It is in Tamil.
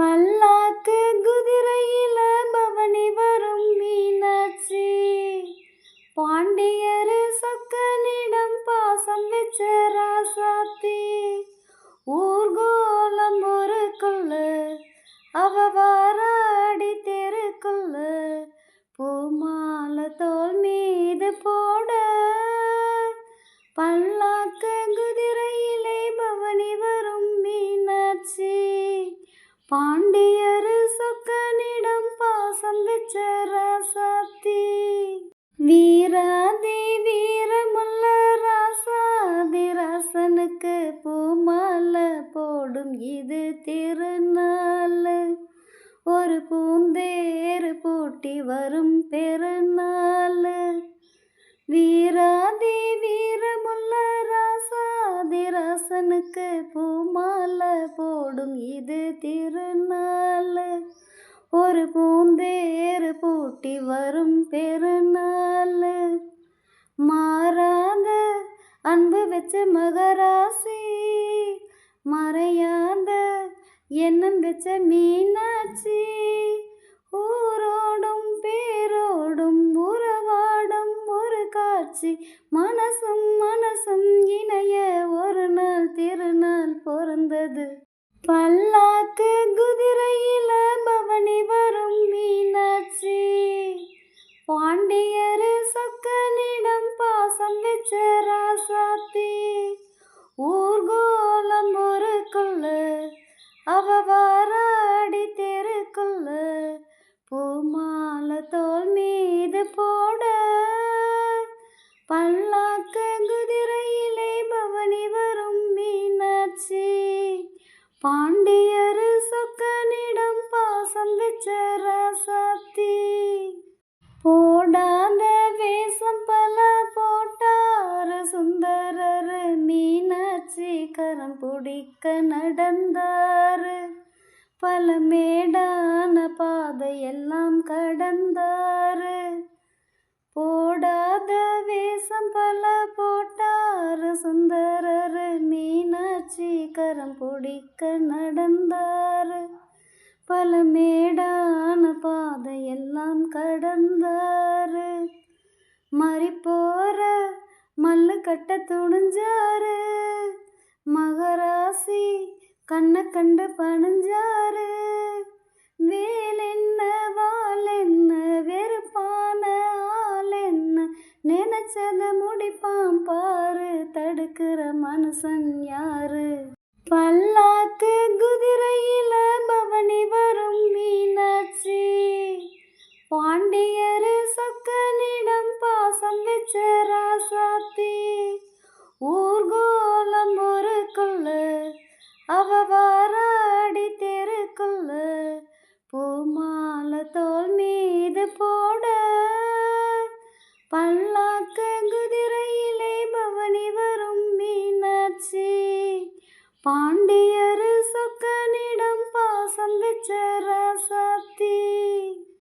பல்லாக்கு குதிரையில பவனி வரும் மீனாட்சி, பாண்டியரு சொக்கனிடம் பாசம் வச்ச ராசாத்தி. ஊர்கோலம் ஊருக்குள்ள அவ வாராடி தெருக்குள்ள, பூமாலை தோல் மீது போட, பல்லாக்கு குதிரையிலே பவனி வரும் மீனாட்சி, பாண்டியரு சொக்கனிடம் பாசம் வச்ச ராசாத்தி. வீராதி வீரமுள்ள ராசாதி ராசனுக்கு பூமாலை போடும் இது திருநாள். ஒரு பூந்தேறு பூட்டி வரும் பெருநாள். வீராதி வீரமுள்ள ராசாதி ராசனுக்கு பூமாலை போடும் இது திருநாள். ஒரு பூந்தேறு பூட்டி வரும் பெருநாள். மாறாத அன்பு வச்ச மகராசி, மறையாத எண்ணம் வச்ச மீனாட்சி, ஊரோடும் பேரோடும் உறவாடும் ஒரு காட்சி, மனசும் மனசும் இணைய ஒரு நாள் திருநாள் பிறந்தது. பல்லாக்கு குதிரையில பவனி வரும் மீனாட்சி, பாண்டியரு சொக்கனிடம் பாசம் வச்ச ராசாத்தி. ஊர்கோலம் ஊருக்குள்ள அவ வாராடி தெருக்குள்ள, பூமாலை தோல் மீது போட, பல்லாக்கு குதிரையிலே பவனி வரும் மீனாட்சி, பாண்டியரு சொக்கனிடம் பாசம் வச்ச ராசாத்தி. போடாத வேஷம் பல போட்டாரு சுந்தரரு, மீனாட்சி கரம் பிடிக்க நடந்தாரு, பல மேடான பாதையெல்லாம் கடந்தாரு. போடாத வேஷம் பல போட்டாரு சுந்தரரு, மீனாட்சி கரம் பிடிக்க நடந்தாரு, பல மேடான பாதையெல்லாம் கடந்தாரு. மறி போற மல்லு கட்ட துணிஞ்சாரு, மகராசி கண்ணை கண்டு பணிஞ்சாரு. வேலென்ன வாலென்ன வெறுப்பான ஆளென்ன, நினைச்சத முடிப்பான் பாரு, தடுக்கிற மனுஷன் யாரு. பல்லாக்கு குதிரையில பவனி வரும் மீனாட்சி, பாண்டியரு சொக்கனிடம் பாசம் வச்ச ராசாத்தி. ஊர்கோலம் ஊருக்குள்ள அவ வாராடி தெருக்குள்ள, பூமாலை தோல் மீது போட, பல்லாக்கு குதிரையிலே பவனி வரும் மீனாட்சி, பாண்டி